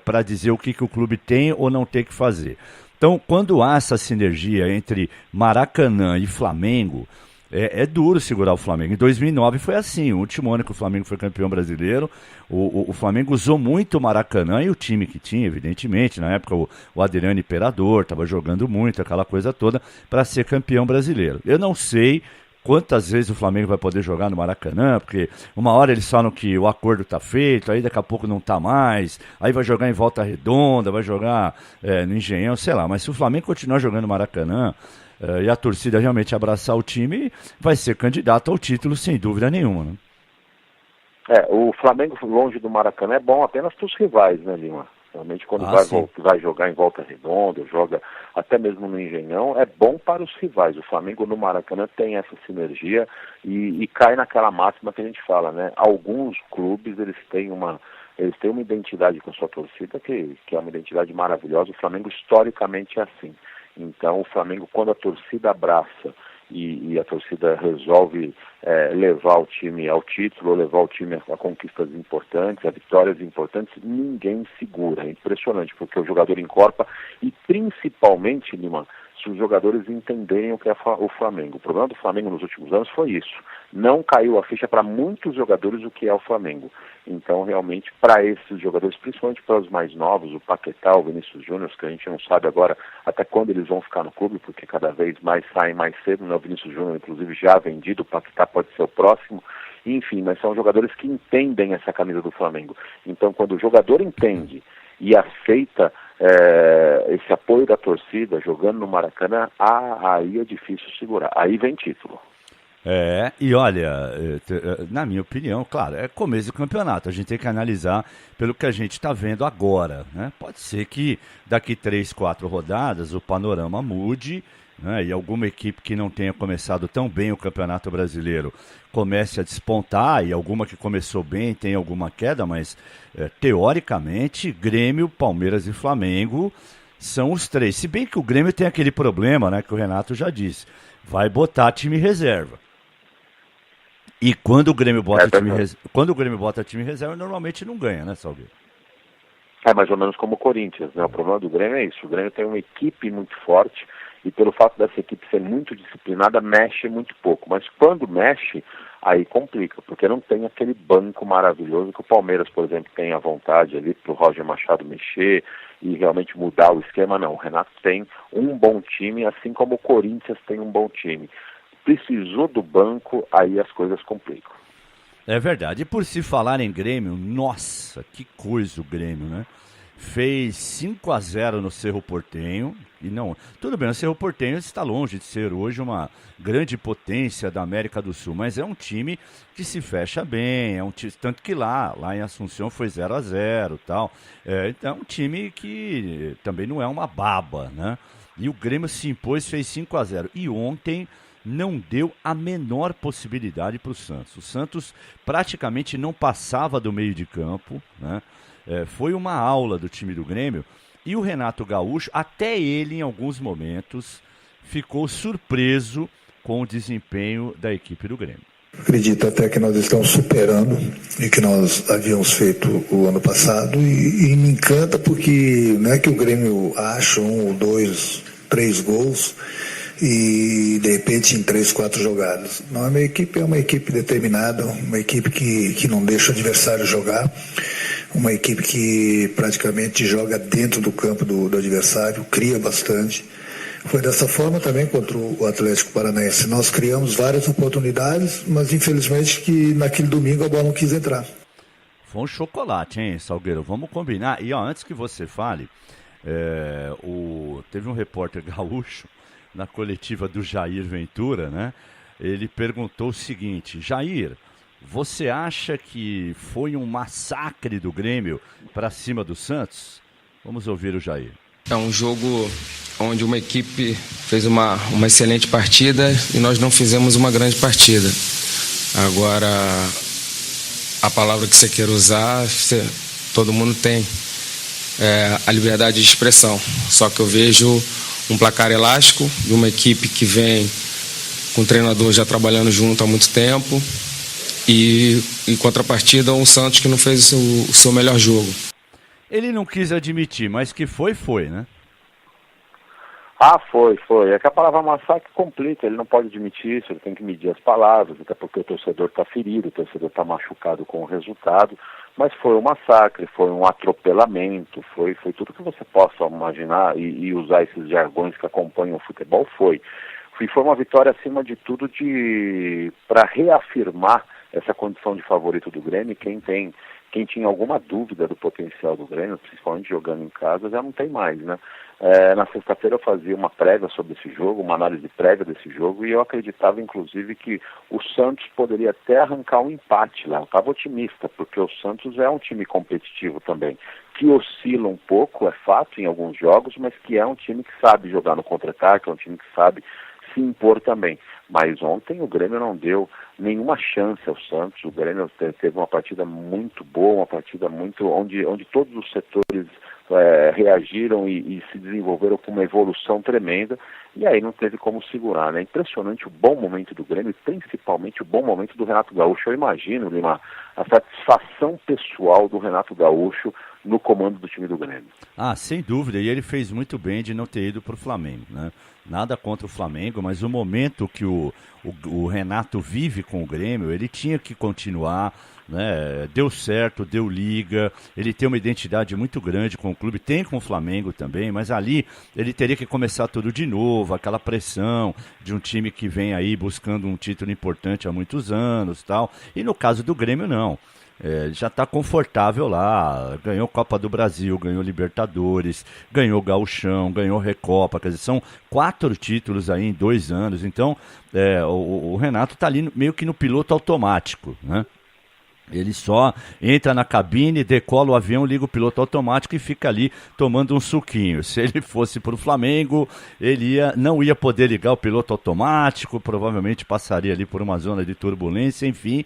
para dizer o que o clube tem ou não tem que fazer. Então, quando há essa sinergia entre Maracanã e Flamengo, é duro segurar o Flamengo. Em 2009 foi assim, o último ano que o Flamengo foi campeão brasileiro, o Flamengo usou muito o Maracanã e o time que tinha, evidentemente, na época o Adriano Imperador estava jogando muito, aquela coisa toda, para ser campeão brasileiro. Eu não sei quantas vezes o Flamengo vai poder jogar no Maracanã, porque uma hora eles falam que o acordo está feito, aí daqui a pouco não está mais, aí vai jogar em Volta Redonda, vai jogar no Engenhão, sei lá, mas se o Flamengo continuar jogando no Maracanã, e a torcida realmente abraçar o time, vai ser candidato ao título sem dúvida nenhuma, né? O Flamengo longe do Maracanã é bom apenas para os rivais, né, Lima? Realmente quando vai jogar em Volta Redonda, joga até mesmo no Engenhão, é bom para os rivais. O Flamengo no Maracanã tem essa sinergia e cai naquela máxima que a gente fala, né? Alguns clubes eles têm uma identidade com a sua torcida que é uma identidade maravilhosa. O Flamengo historicamente é assim. Então o Flamengo, quando a torcida abraça e a torcida resolve levar o time ao título, levar o time a conquistas importantes, a vitórias importantes, ninguém segura. É impressionante, porque o jogador encorpa e principalmente, Lima, se os jogadores entenderem o que é o Flamengo. O problema do Flamengo nos últimos anos foi isso. Não caiu a ficha para muitos jogadores o que é o Flamengo. Então, realmente, para esses jogadores, principalmente para os mais novos, o Paquetá, o Vinícius Júnior, que a gente não sabe agora até quando eles vão ficar no clube, porque cada vez mais saem mais cedo, né? O Vinícius Júnior, inclusive, já vendido, o Paquetá pode ser o próximo. Enfim, mas são jogadores que entendem essa camisa do Flamengo. Então, quando o jogador entende e aceita esse apoio da torcida jogando no Maracanã, aí é difícil segurar. Aí vem título. E olha, na minha opinião, claro, é começo do campeonato, a gente tem que analisar pelo que a gente está vendo agora, né? Pode ser que daqui 3, 4 rodadas o panorama mude, né? E alguma equipe que não tenha começado tão bem o Campeonato Brasileiro comece a despontar, e alguma que começou bem tem alguma queda, mas teoricamente Grêmio, Palmeiras e Flamengo são os 3, se bem que o Grêmio tem aquele problema, né, que o Renato já disse, vai botar time reserva. E quando o Grêmio bota time reserva, normalmente não ganha, né, Salgueiro? É mais ou menos como o Corinthians, né? O problema do Grêmio é isso. O Grêmio tem uma equipe muito forte e pelo fato dessa equipe ser muito disciplinada, mexe muito pouco. Mas quando mexe, aí complica, porque não tem aquele banco maravilhoso que o Palmeiras, por exemplo, tem à vontade ali para o Roger Machado mexer e realmente mudar o esquema. Não, o Renato tem um bom time, assim como o Corinthians tem um bom time. Precisou do banco, aí as coisas complicam. É verdade. E por se falar em Grêmio, nossa, que coisa o Grêmio, né? Fez 5-0 no Cerro Porteño. E não, tudo bem, o Cerro Porteño está longe de ser hoje uma grande potência da América do Sul, mas é um time que se fecha bem, tanto que lá em Assunção foi 0-0 e tal. Então é um time que também não é uma baba, né? E o Grêmio se impôs, fez 5-0. E ontem não deu a menor possibilidade para o Santos. O Santos praticamente não passava do meio de campo, né? Foi uma aula do time do Grêmio. E o Renato Gaúcho, até ele em alguns momentos, ficou surpreso com o desempenho da equipe do Grêmio. Acredito até que nós estamos superando o que nós havíamos feito o ano passado e me encanta porque não é que o Grêmio acha 1 ou 2, 3 gols e de repente em 3, 4 jogadas. Não, a minha equipe é uma equipe determinada, uma equipe que não deixa o adversário jogar, uma equipe que praticamente joga dentro do campo do adversário, cria bastante. Foi dessa forma também contra o Atlético Paranaense. Nós criamos várias oportunidades, mas infelizmente que naquele domingo a bola não quis entrar. Foi um chocolate, hein, Salgueiro? Vamos combinar. E antes que você fale, teve um repórter gaúcho na coletiva do Jair Ventura, né? Ele perguntou o seguinte: Jair, você acha que foi um massacre do Grêmio para cima do Santos? Vamos ouvir o Jair. É um jogo onde uma equipe fez uma excelente partida e nós não fizemos uma grande partida. Agora, a palavra que você quer usar, todo mundo tem a liberdade de expressão. Só que eu vejo um placar elástico de uma equipe que vem com o treinador já trabalhando junto há muito tempo e, em contrapartida, um Santos que não fez o seu melhor jogo. Ele não quis admitir, mas que foi, né? Foi. É que a palavra massacre complica, ele não pode admitir isso, ele tem que medir as palavras, até porque o torcedor está ferido, o torcedor está machucado com o resultado, mas foi um massacre, foi um atropelamento, foi tudo que você possa imaginar e usar esses jargões que acompanham o futebol, foi uma vitória acima de tudo para reafirmar essa condição de favorito do Grêmio. Quem tinha alguma dúvida do potencial do Grêmio, principalmente jogando em casa, já não tem mais, né? Na sexta-feira eu fazia uma prévia sobre esse jogo, uma análise prévia desse jogo, e eu acreditava, inclusive, que o Santos poderia até arrancar um empate lá. Eu estava otimista, porque o Santos é um time competitivo também, que oscila um pouco, é fato, em alguns jogos, mas que é um time que sabe jogar no contra-ataque, é um time que sabe se impor também. Mas ontem o Grêmio não deu nenhuma chance ao Santos. O Grêmio teve uma partida muito boa, uma partida muito onde todos os setores reagiram e se desenvolveram com uma evolução tremenda, e aí não teve como segurar, né? Impressionante o bom momento do Grêmio, principalmente o bom momento do Renato Gaúcho. Eu imagino, Lima, a satisfação pessoal do Renato Gaúcho no comando do time do Grêmio. Ah, sem dúvida, e ele fez muito bem de não ter ido para o Flamengo, né? Nada contra o Flamengo, mas o momento que o Renato vive com o Grêmio, ele tinha que continuar, né? Deu certo, deu liga, ele tem uma identidade muito grande com o clube, tem com o Flamengo também, mas ali ele teria que começar tudo de novo, aquela pressão de um time que vem aí buscando um título importante há muitos anos, tal. E no caso do Grêmio, não. Já está confortável lá, ganhou Copa do Brasil, ganhou Libertadores, ganhou Gauchão, ganhou Recopa, quer dizer, são 4 títulos aí em 2 anos, então o Renato está ali meio que no piloto automático, né? Ele só entra na cabine, decola o avião, liga o piloto automático e fica ali tomando um suquinho. Se ele fosse para o Flamengo, ele não ia poder ligar o piloto automático, provavelmente passaria ali por uma zona de turbulência, enfim.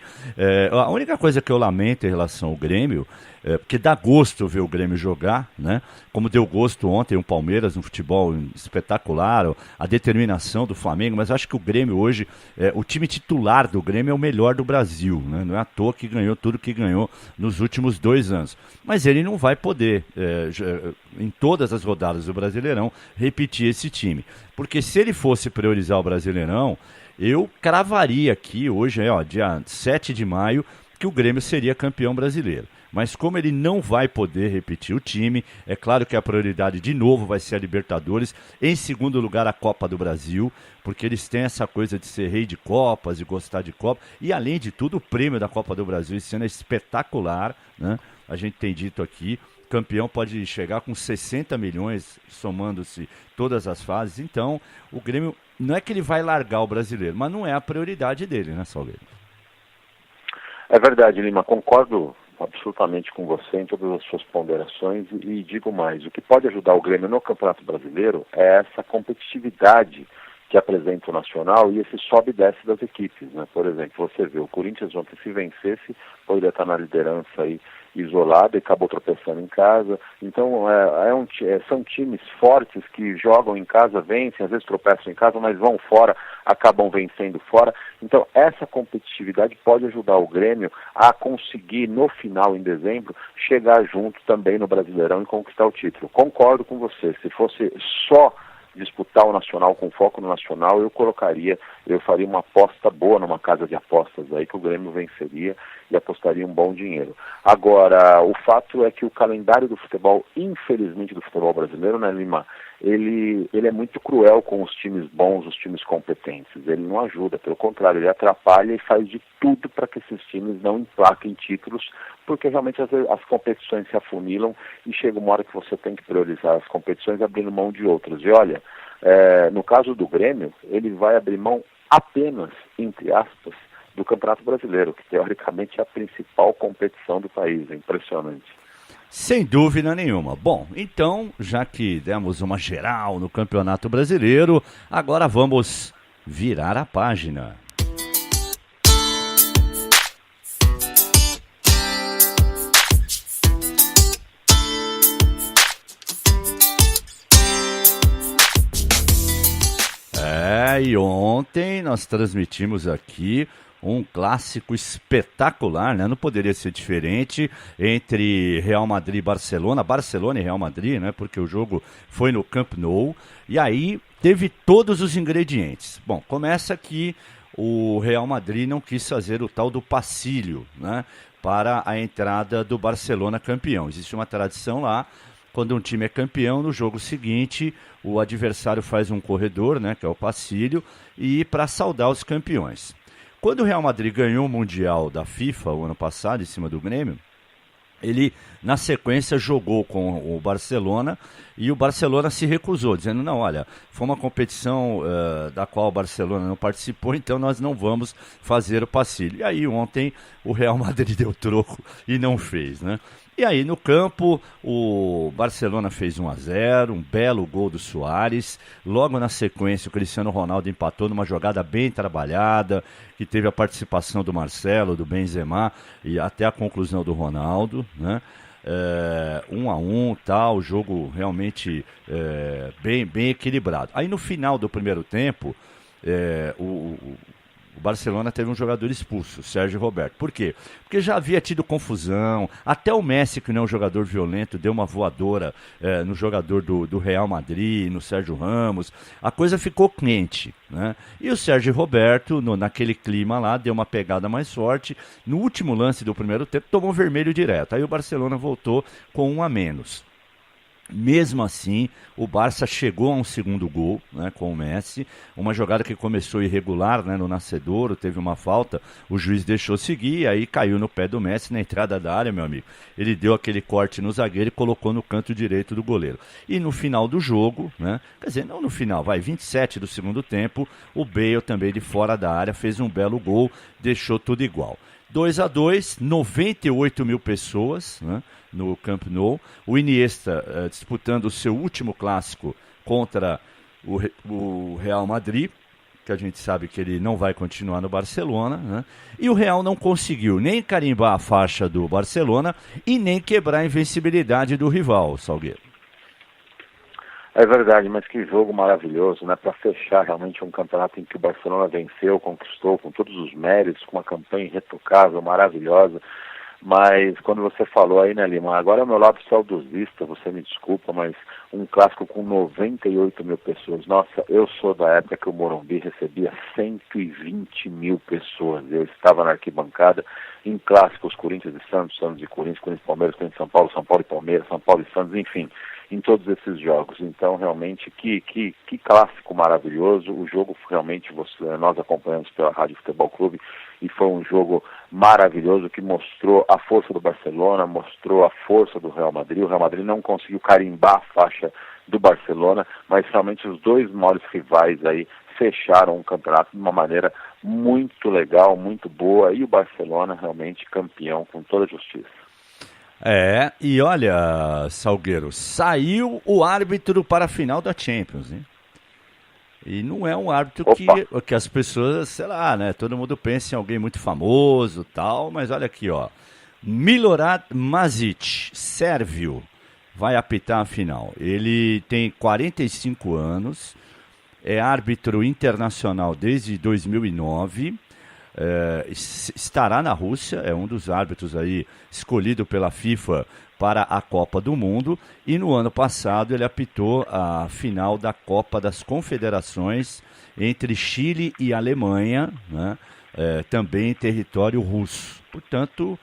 A única coisa que eu lamento em relação ao Grêmio, porque dá gosto ver o Grêmio jogar, né? Como deu gosto ontem o Palmeiras, um futebol espetacular, a determinação do Flamengo, mas eu acho que o Grêmio hoje, o time titular do Grêmio é o melhor do Brasil, né? Não é à toa que ganhou tudo que ganhou nos últimos 2 anos. Mas ele não vai poder, em todas as rodadas do Brasileirão, repetir esse time. Porque se ele fosse priorizar o Brasileirão, eu cravaria aqui hoje, dia 7 de maio, que o Grêmio seria campeão brasileiro. Mas como ele não vai poder repetir o time, é claro que a prioridade de novo vai ser a Libertadores, em segundo lugar a Copa do Brasil, porque eles têm essa coisa de ser rei de Copas e gostar de Copa, e além de tudo o prêmio da Copa do Brasil esse ano é espetacular, né? A gente tem dito aqui, campeão pode chegar com 60 milhões somando-se todas as fases, então o Grêmio não é que ele vai largar o brasileiro, mas não é a prioridade dele, né, Salgueiro? É verdade, Lima, concordo absolutamente com você em todas as suas ponderações e digo mais, o que pode ajudar o Grêmio no Campeonato Brasileiro é essa competitividade que apresenta o Nacional e esse sobe e desce das equipes, né? Por exemplo, você vê o Corinthians ontem, se vencesse, poderia estar na liderança aí isolado e acabou tropeçando em casa. Então são times fortes que jogam em casa, vencem, às vezes tropeçam em casa, mas vão fora, acabam vencendo fora. Então essa competitividade pode ajudar o Grêmio a conseguir no final, em dezembro, chegar junto também no Brasileirão e conquistar o título. Concordo com você, se fosse só disputar o Nacional com foco no Nacional, eu faria uma aposta boa numa casa de apostas aí que o Grêmio venceria e apostaria um bom dinheiro. Agora, o fato é que o calendário do futebol, infelizmente do futebol brasileiro, né, Lima, ele é muito cruel com os times bons, os times competentes. Ele não ajuda, pelo contrário, ele atrapalha e faz de tudo para que esses times não emplaquem títulos, porque realmente as competições se afunilam e chega uma hora que você tem que priorizar as competições abrindo mão de outras. E olha, no caso do Grêmio, ele vai abrir mão apenas, entre aspas, do Campeonato Brasileiro, que teoricamente é a principal competição do país. É impressionante. Sem dúvida nenhuma. Bom, então, já que demos uma geral no Campeonato Brasileiro, agora vamos virar a página. E ontem nós transmitimos aqui um clássico espetacular, né? Não poderia ser diferente entre Real Madrid e Barcelona e Real Madrid, né? Porque o jogo foi no Camp Nou e aí teve todos os ingredientes. Bom, começa que o Real Madrid não quis fazer o tal do passilho, né? Para a entrada do Barcelona campeão. Existe uma tradição lá. Quando um time é campeão, no jogo seguinte, o adversário faz um corredor, né, que é o passilho, e para saudar os campeões. Quando o Real Madrid ganhou o Mundial da FIFA o ano passado, em cima do Grêmio, ele, na sequência, jogou com o Barcelona e o Barcelona se recusou, dizendo, não, olha, foi uma competição da qual o Barcelona não participou, então nós não vamos fazer o passilho. E aí ontem o Real Madrid deu troco e não fez, né? E aí no campo o Barcelona fez 1-0, um belo gol do Suárez. Logo na sequência o Cristiano Ronaldo empatou numa jogada bem trabalhada, que teve a participação do Marcelo, do Benzema e até a conclusão do Ronaldo, né? 1-1, tal, jogo realmente bem equilibrado. Aí no final do primeiro tempo, o Barcelona teve um jogador expulso, o Sérgio Roberto. Por quê? Porque já havia tido confusão, até o Messi, que não é um jogador violento, deu uma voadora no jogador do Real Madrid, no Sérgio Ramos, a coisa ficou quente, né? E o Sérgio Roberto, naquele clima lá, deu uma pegada mais forte, no último lance do primeiro tempo, tomou vermelho direto, aí o Barcelona voltou com 1 a menos. Mesmo assim, o Barça chegou a um segundo gol, né, com o Messi, uma jogada que começou irregular, né, no Nascedouro, teve uma falta, o juiz deixou seguir, aí caiu no pé do Messi na entrada da área, meu amigo. Ele deu aquele corte no zagueiro e colocou no canto direito do goleiro. E no final do jogo, né, quer dizer, não no final, 27 do segundo tempo, o Bale também de fora da área fez um belo gol, deixou tudo igual. 2-2, 98 mil pessoas, né, no Camp Nou. O Iniesta disputando o seu último clássico contra o Real Madrid, que a gente sabe que ele não vai continuar no Barcelona, né? E o Real não conseguiu nem carimbar a faixa do Barcelona e nem quebrar a invencibilidade do rival, Salgueiro. É verdade, mas que jogo maravilhoso, né? Para fechar realmente um campeonato em que o Barcelona venceu, conquistou com todos os méritos, com uma campanha irretocável, maravilhosa. Mas quando você falou aí, né, Lima, agora é o meu lado saudosista, você me desculpa, mas um clássico com 98 mil pessoas. Nossa, eu sou da época que o Morumbi recebia 120 mil pessoas. Eu estava na arquibancada em clássicos, Corinthians e Santos, Santos e Corinthians, Corinthians e Palmeiras, Corinthians e São Paulo, São Paulo e Palmeiras, São Paulo e Santos, enfim, em todos esses jogos. Então, realmente, que clássico maravilhoso. O jogo, realmente, nós acompanhamos pela Rádio Futebol Clube, e foi um jogo maravilhoso que mostrou a força do Barcelona, mostrou a força do Real Madrid. O Real Madrid não conseguiu carimbar a faixa do Barcelona, mas realmente os dois maiores rivais aí fecharam o campeonato de uma maneira muito legal, muito boa, e o Barcelona realmente campeão com toda a justiça. E olha, Salgueiro, saiu o árbitro para a final da Champions, hein? E não é um árbitro que as pessoas, sei lá, né? Todo mundo pensa em alguém muito famoso, tal, mas olha aqui, ó. Milorad Mazic, sérvio, vai apitar a final. Ele tem 45 anos, é árbitro internacional desde 2009, estará na Rússia, é um dos árbitros aí escolhido pela FIFA para a Copa do Mundo, e no ano passado ele apitou a final da Copa das Confederações entre Chile e Alemanha, né? Também em território russo. Portanto,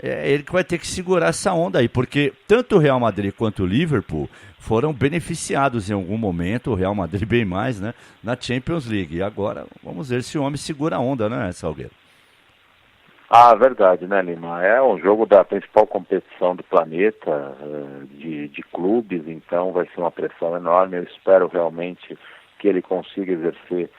ele que vai ter que segurar essa onda aí, porque tanto o Real Madrid quanto o Liverpool foram beneficiados em algum momento, o Real Madrid bem mais, né, na Champions League. E agora vamos ver se o homem segura a onda, né, Salgueiro? Verdade, né, Lima? É um jogo da principal competição do planeta, de clubes, então vai ser uma pressão enorme. Eu espero realmente que ele consiga exercer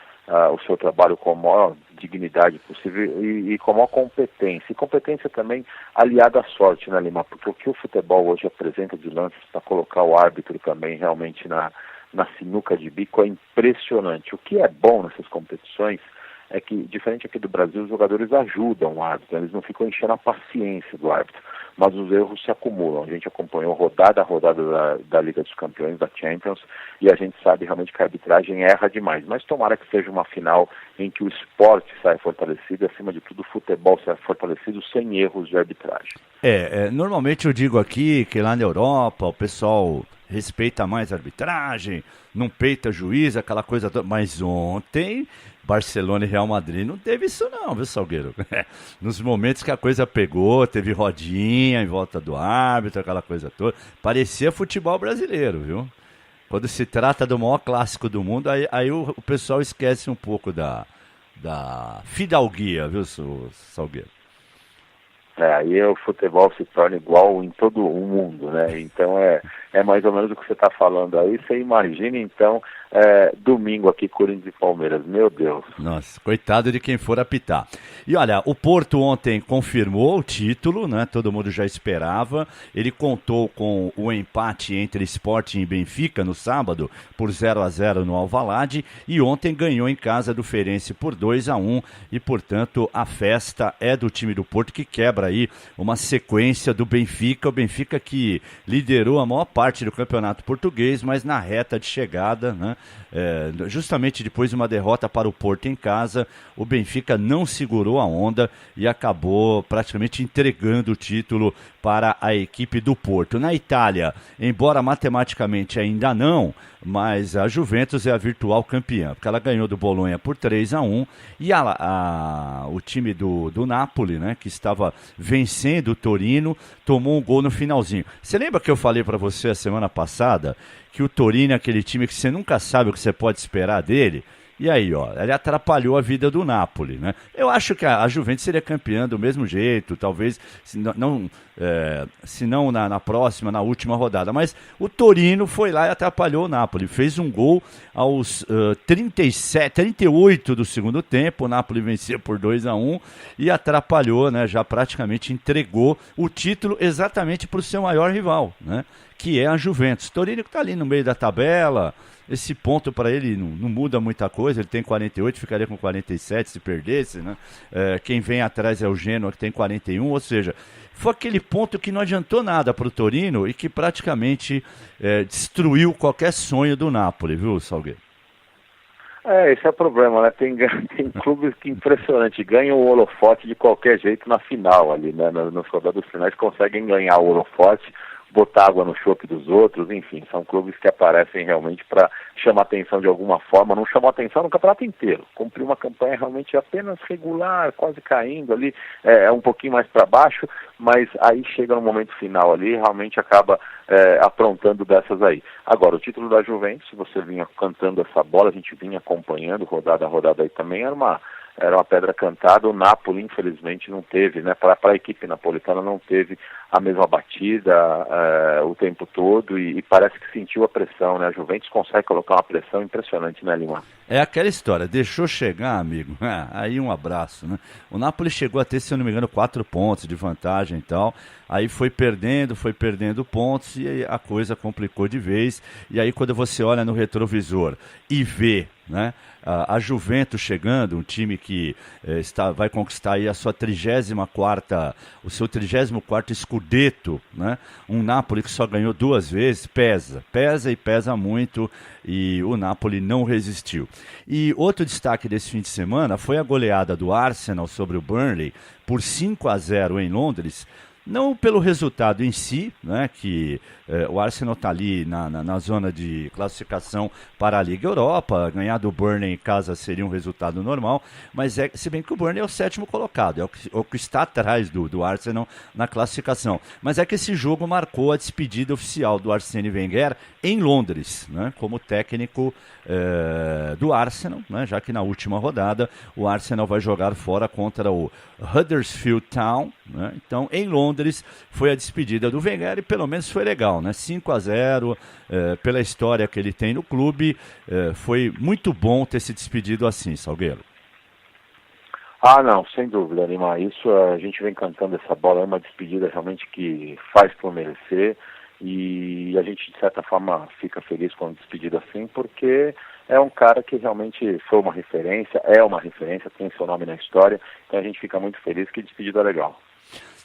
o seu trabalho com a maior dignidade possível e com a maior competência. E competência também aliada à sorte, né, Lima? Porque o que o futebol hoje apresenta de lances para colocar o árbitro também realmente na sinuca de bico é impressionante. O que é bom nessas competições é que, diferente aqui do Brasil, os jogadores ajudam o árbitro, eles não ficam enchendo a paciência do árbitro, mas os erros se acumulam. A gente acompanhou rodada a rodada da Liga dos Campeões, da Champions, e a gente sabe realmente que a arbitragem erra demais. Mas tomara que seja uma final em que o esporte saia fortalecido e, acima de tudo, o futebol saia fortalecido sem erros de arbitragem. Normalmente eu digo aqui que lá na Europa o pessoal respeita mais a arbitragem, não peita juiz, aquela coisa toda, mas ontem Barcelona e Real Madrid não teve isso não, viu, Salgueiro? Nos momentos que a coisa pegou, teve rodinha em volta do árbitro, aquela coisa toda, parecia futebol brasileiro, viu? Quando se trata do maior clássico do mundo, aí o pessoal esquece um pouco da fidalguia, viu, Salgueiro? Aí o futebol se torna igual em todo o mundo, né? Então é mais ou menos o que você está falando aí. Você imagina, então, domingo aqui, Corinthians e Palmeiras. Meu Deus. Nossa, coitado de quem for apitar. E olha, o Porto ontem confirmou o título, né? Todo mundo já esperava. Ele contou com o empate entre Sporting e Benfica no sábado, por 0-0 no Alvalade, e ontem ganhou em casa do Feirense por 2-1, e portanto a festa é do time do Porto, que quebra lembra aí uma sequência do Benfica, o Benfica que liderou a maior parte do campeonato português, mas na reta de chegada, né, justamente depois de uma derrota para o Porto em casa, o Benfica não segurou a onda e acabou praticamente entregando o título para a equipe do Porto. Na Itália, embora matematicamente ainda não, mas a Juventus é a virtual campeã, porque ela ganhou do Bolonha por 3-1 e o time do Napoli, né, que estava vencendo o Torino, tomou um gol no finalzinho. Você lembra que eu falei para você a semana passada que o Torino é aquele time que você nunca sabe o que você pode esperar dele? E aí, ó, ele atrapalhou a vida do Napoli, né? Eu acho que a Juventus seria campeã do mesmo jeito, talvez, se não na próxima, na última rodada. Mas o Torino foi lá e atrapalhou o Napoli. Fez um gol aos 38 do segundo tempo, o Napoli vencia por 2-1 e atrapalhou, né? Já praticamente entregou o título exatamente para o seu maior rival, né? Que é a Juventus. Torino que está ali no meio da tabela. Esse ponto para ele não muda muita coisa, ele tem 48, ficaria com 47 se perdesse, né? Quem vem atrás é o Genoa, que tem 41, ou seja, foi aquele ponto que não adiantou nada para o Torino e que praticamente destruiu qualquer sonho do Napoli, viu, Salgueiro? Esse é o problema, né? Tem clubes que impressionante, ganham o holofote de qualquer jeito na final ali, né? Nos rodados finais conseguem ganhar o holofote, botar água no chope dos outros, enfim, são clubes que aparecem realmente para chamar atenção de alguma forma, não chamou atenção no campeonato inteiro, cumpriu uma campanha realmente apenas regular, quase caindo ali, um pouquinho mais para baixo, mas aí chega no momento final ali, realmente acaba aprontando dessas aí. Agora, o título da Juventus, você vinha cantando essa bola, a gente vinha acompanhando rodada a rodada aí também, era uma pedra cantada. O Napoli, infelizmente, não teve, né? Para a equipe napolitana não teve a mesma batida o tempo todo e parece que sentiu a pressão, né? A Juventus consegue colocar uma pressão impressionante, né, Lima? É aquela história, deixou chegar, amigo, aí um abraço, né? O Napoli chegou a ter, se eu não me engano, 4 pontos de vantagem e tal, aí foi perdendo pontos e a coisa complicou de vez, e aí quando você olha no retrovisor e vê, né, a Juventus chegando, um time que vai conquistar aí o seu 34º Scudetto, né? Um Napoli que só ganhou 2 vezes, pesa muito, e o Napoli não resistiu. E outro destaque desse fim de semana foi a goleada do Arsenal sobre o Burnley por 5-0 em Londres. Não pelo resultado em si, né, que o Arsenal está ali na zona de classificação para a Liga Europa, ganhar do Burnley em casa seria um resultado normal, mas se bem que o Burnley é o 7º colocado, é o que está atrás do Arsenal na classificação. Mas é que esse jogo marcou a despedida oficial do Arsène Wenger em Londres, né, como técnico do Arsenal, né, já que na última rodada o Arsenal vai jogar fora contra o Huddersfield Town, né? Então em Londres foi a despedida do Wenger e pelo menos foi legal, né? 5-0, pela história que ele tem no clube, foi muito bom ter se despedido assim, Salgueiro. Não, sem dúvida, Lima, isso a gente vem cantando essa bola, é uma despedida realmente que faz por merecer e a gente de certa forma fica feliz com a despedida assim, porque é um cara que realmente foi uma referência, tem seu nome na história, então a gente fica muito feliz, que despedida legal.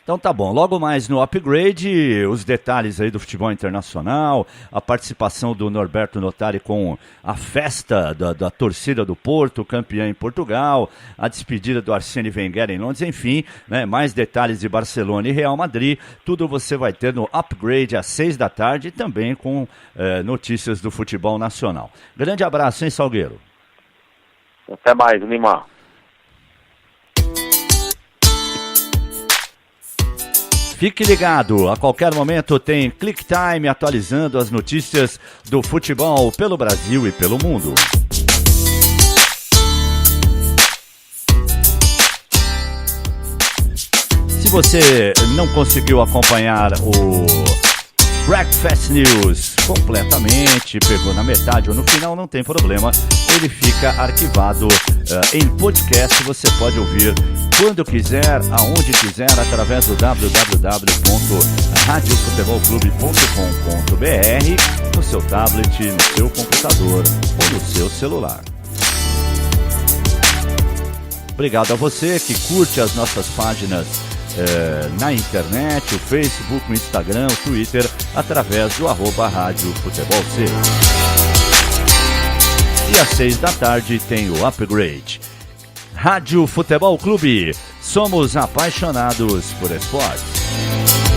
Então tá bom, logo mais no Upgrade, os detalhes aí do futebol internacional, a participação do Norberto Notari com a festa da torcida do Porto, campeã em Portugal, a despedida do Arsène Wenger em Londres, enfim, né, mais detalhes de Barcelona e Real Madrid, tudo você vai ter no Upgrade às 6 da tarde e também com notícias do futebol nacional. Grande abraço, hein, Salgueiro? Até mais, Lima. Fique ligado, a qualquer momento tem Click Time atualizando as notícias do futebol pelo Brasil e pelo mundo. Se você não conseguiu acompanhar o Breakfast News completamente, pegou na metade ou no final, não tem problema, ele fica arquivado em podcast, você pode ouvir quando quiser, aonde quiser, através do www.radiofutebolclube.com.br, no seu tablet, no seu computador ou no seu celular. Obrigado a você que curte as nossas páginas na internet, o Facebook, o Instagram, o Twitter, através do @Rádio Futebol C. E às 6 da tarde tem o Upgrade. Rádio Futebol Clube. Somos apaixonados por esporte.